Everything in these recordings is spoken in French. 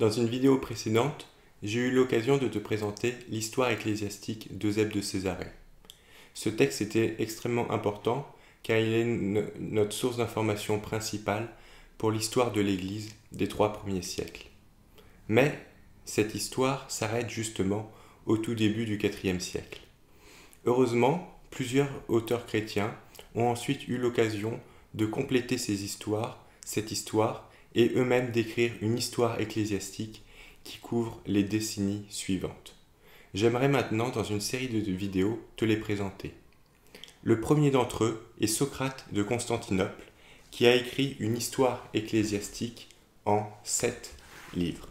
Dans une vidéo précédente, j'ai eu l'occasion de te présenter l'histoire ecclésiastique d'Eusèbe de Césarée. Ce texte était extrêmement important car il est notre source d'information principale pour l'histoire de l'Église des 3 premiers siècles. Mais cette histoire s'arrête justement au tout début du IVe siècle. Heureusement, plusieurs auteurs chrétiens ont ensuite eu l'occasion de compléter cette histoire, et eux-mêmes d'écrire une histoire ecclésiastique qui couvre les décennies suivantes. J'aimerais maintenant, dans une série de vidéos, te les présenter. Le premier d'entre eux est Socrate de Constantinople, qui a écrit une histoire ecclésiastique en 7 livres.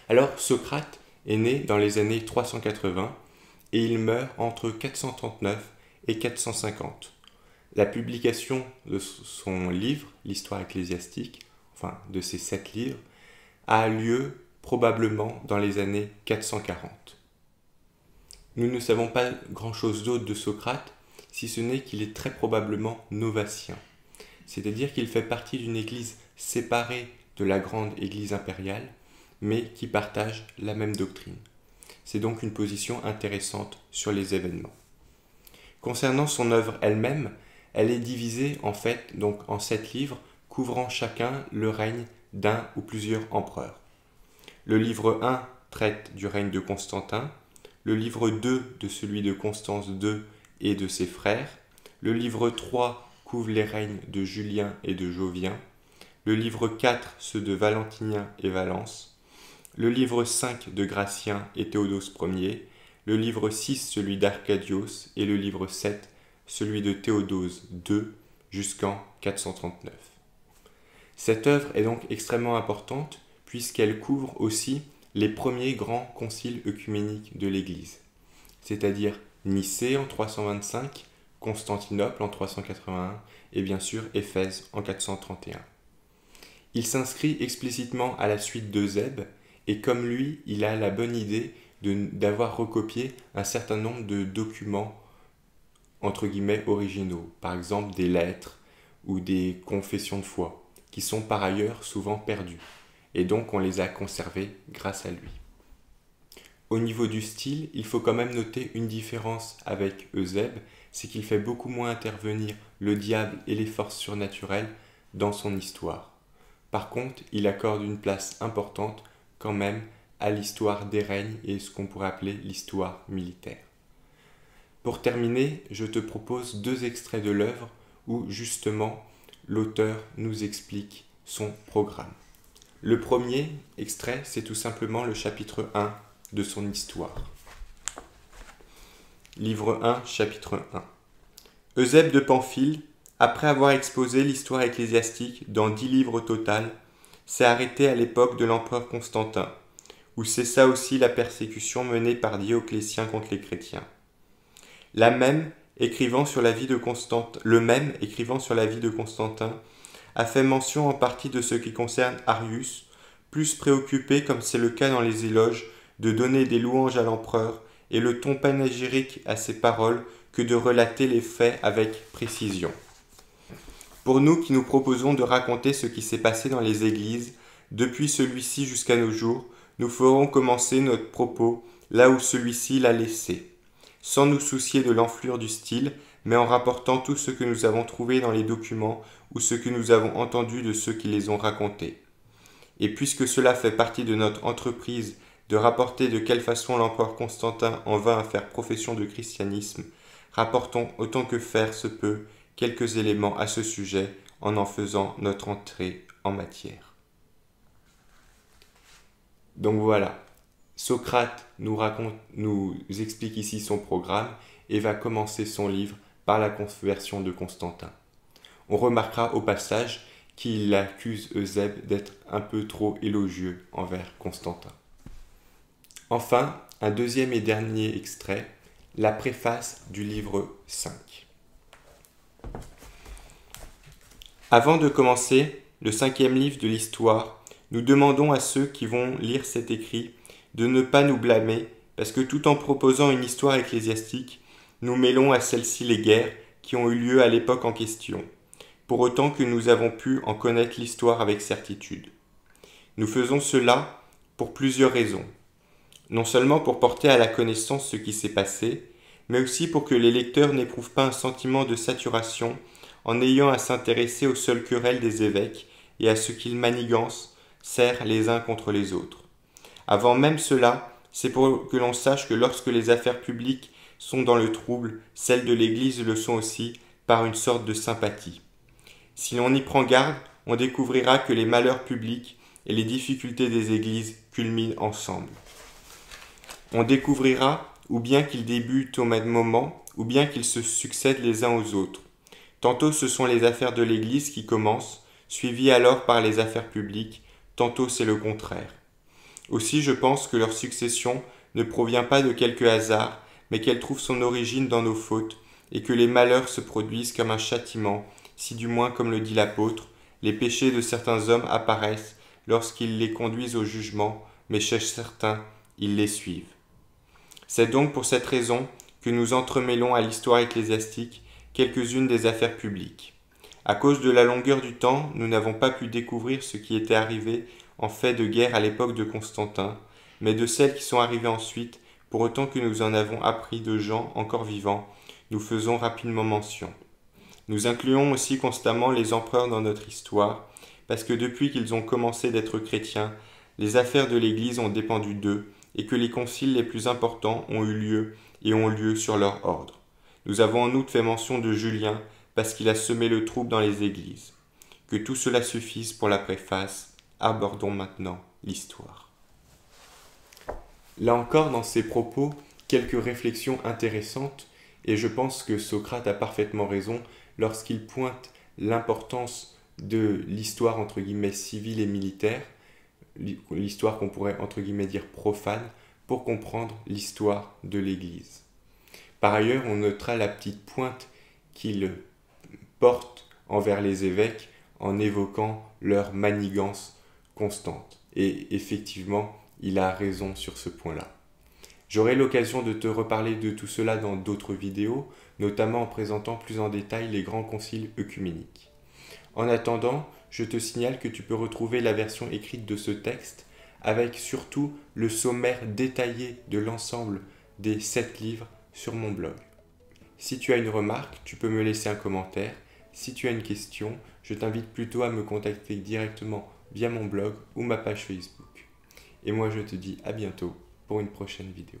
Alors, Socrate est né dans les années 380 et il meurt entre 439 et 450. La publication de son livre, l'histoire ecclésiastique, enfin de ces 7 livres, a lieu probablement dans les années 440. Nous ne savons pas grand-chose d'autre de Socrate, si ce n'est qu'il est très probablement novacien, c'est-à-dire qu'il fait partie d'une église séparée de la grande église impériale, mais qui partage la même doctrine. C'est donc une position intéressante sur les événements. Concernant son œuvre elle-même, elle est divisée en fait donc en 7 livres, couvrant chacun le règne d'un ou plusieurs empereurs. Le livre 1 traite du règne de Constantin, le livre 2 de celui de Constance II et de ses frères, le livre 3 couvre les règnes de Julien et de Jovien, le livre 4 ceux de Valentinien et Valence, le livre 5 de Gratien et Théodose Ier, le livre 6 celui d'Arcadios et le livre 7 celui de Théodose II jusqu'en 439. Cette œuvre est donc extrêmement importante puisqu'elle couvre aussi les premiers grands conciles œcuméniques de l'Église, c'est-à-dire Nicée en 325, Constantinople en 381 et bien sûr Éphèse en 431. Il s'inscrit explicitement à la suite d'Eusèbe et comme lui, il a la bonne idée d'avoir recopié un certain nombre de documents entre guillemets originaux, par exemple des lettres ou des confessions de foi, qui sont par ailleurs souvent perdues, et donc on les a conservées grâce à lui. Au niveau du style, il faut quand même noter une différence avec Eusèbe, c'est qu'il fait beaucoup moins intervenir le diable et les forces surnaturelles dans son histoire. Par contre, il accorde une place importante quand même à l'histoire des règnes et ce qu'on pourrait appeler l'histoire militaire. Pour terminer, je te propose 2 extraits de l'œuvre où justement l'auteur nous explique son programme. Le premier extrait, c'est tout simplement le chapitre 1 de son histoire. Livre 1, chapitre 1. Eusèbe de Pamphile, après avoir exposé l'histoire ecclésiastique dans 10 livres au total, s'est arrêté à l'époque de l'empereur Constantin, où cessa aussi la persécution menée par Dioclétien contre les chrétiens. Le même, écrivant sur la vie de Constantin, a fait mention en partie de ce qui concerne Arius, plus préoccupé, comme c'est le cas dans les éloges, de donner des louanges à l'empereur et le ton panégyrique à ses paroles que de relater les faits avec précision. Pour nous qui nous proposons de raconter ce qui s'est passé dans les églises, depuis celui-ci jusqu'à nos jours, nous ferons commencer notre propos là où celui-ci l'a laissé, sans nous soucier de l'enflure du style, mais en rapportant tout ce que nous avons trouvé dans les documents ou ce que nous avons entendu de ceux qui les ont racontés. Et puisque cela fait partie de notre entreprise de rapporter de quelle façon l'empereur Constantin en vint à faire profession de christianisme, rapportons autant que faire se peut quelques éléments à ce sujet en faisant notre entrée en matière. Donc voilà. Socrate nous explique ici son programme et va commencer son livre par la conversion de Constantin. On remarquera au passage qu'il accuse Eusèbe d'être un peu trop élogieux envers Constantin. Enfin, un deuxième et dernier extrait, la préface du livre 5. Avant de commencer le 5e livre de l'histoire, nous demandons à ceux qui vont lire cet écrit de ne pas nous blâmer, parce que tout en proposant une histoire ecclésiastique, nous mêlons à celle-ci les guerres qui ont eu lieu à l'époque en question, pour autant que nous avons pu en connaître l'histoire avec certitude. Nous faisons cela pour plusieurs raisons. Non seulement pour porter à la connaissance ce qui s'est passé, mais aussi pour que les lecteurs n'éprouvent pas un sentiment de saturation en ayant à s'intéresser aux seules querelles des évêques et à ce qu'ils manigancent, serrent les uns contre les autres. Avant même cela, c'est pour que l'on sache que lorsque les affaires publiques sont dans le trouble, celles de l'Église le sont aussi par une sorte de sympathie. Si l'on y prend garde, on découvrira que les malheurs publics et les difficultés des églises culminent ensemble. On découvrira ou bien qu'ils débutent au même moment, ou bien qu'ils se succèdent les uns aux autres. Tantôt ce sont les affaires de l'Église qui commencent, suivies alors par les affaires publiques, tantôt c'est le contraire. Aussi je pense que leur succession ne provient pas de quelque hasard, mais qu'elle trouve son origine dans nos fautes, et que les malheurs se produisent comme un châtiment, si du moins comme le dit l'apôtre, les péchés de certains hommes apparaissent lorsqu'ils les conduisent au jugement, mais chez certains, ils les suivent. C'est donc pour cette raison que nous entremêlons à l'histoire ecclésiastique quelques-unes des affaires publiques. À cause de la longueur du temps, nous n'avons pas pu découvrir ce qui était arrivé en fait de guerre à l'époque de Constantin, mais de celles qui sont arrivées ensuite, pour autant que nous en avons appris de gens encore vivants, nous faisons rapidement mention. Nous incluons aussi constamment les empereurs dans notre histoire, parce que depuis qu'ils ont commencé d'être chrétiens, les affaires de l'Église ont dépendu d'eux, et que les conciles les plus importants ont eu lieu et ont lieu sur leur ordre. Nous avons en outre fait mention de Julien, parce qu'il a semé le trouble dans les églises. Que tout cela suffise pour la préface, abordons maintenant l'histoire. Là encore, dans ses propos, quelques réflexions intéressantes, et je pense que Socrate a parfaitement raison lorsqu'il pointe l'importance de l'histoire entre guillemets civile et militaire, l'histoire qu'on pourrait entre guillemets dire profane, pour comprendre l'histoire de l'Église. Par ailleurs, on notera la petite pointe qu'il porte envers les évêques en évoquant leur manigance constante. Et effectivement, il a raison sur ce point-là. J'aurai l'occasion de te reparler de tout cela dans d'autres vidéos, notamment en présentant plus en détail les grands conciles œcuméniques. En attendant, je te signale que tu peux retrouver la version écrite de ce texte, avec surtout le sommaire détaillé de l'ensemble des 7 livres sur mon blog. Si tu as une remarque, tu peux me laisser un commentaire. Si tu as une question, je t'invite plutôt à me contacter directement via mon blog ou ma page Facebook. Et moi je te dis à bientôt pour une prochaine vidéo.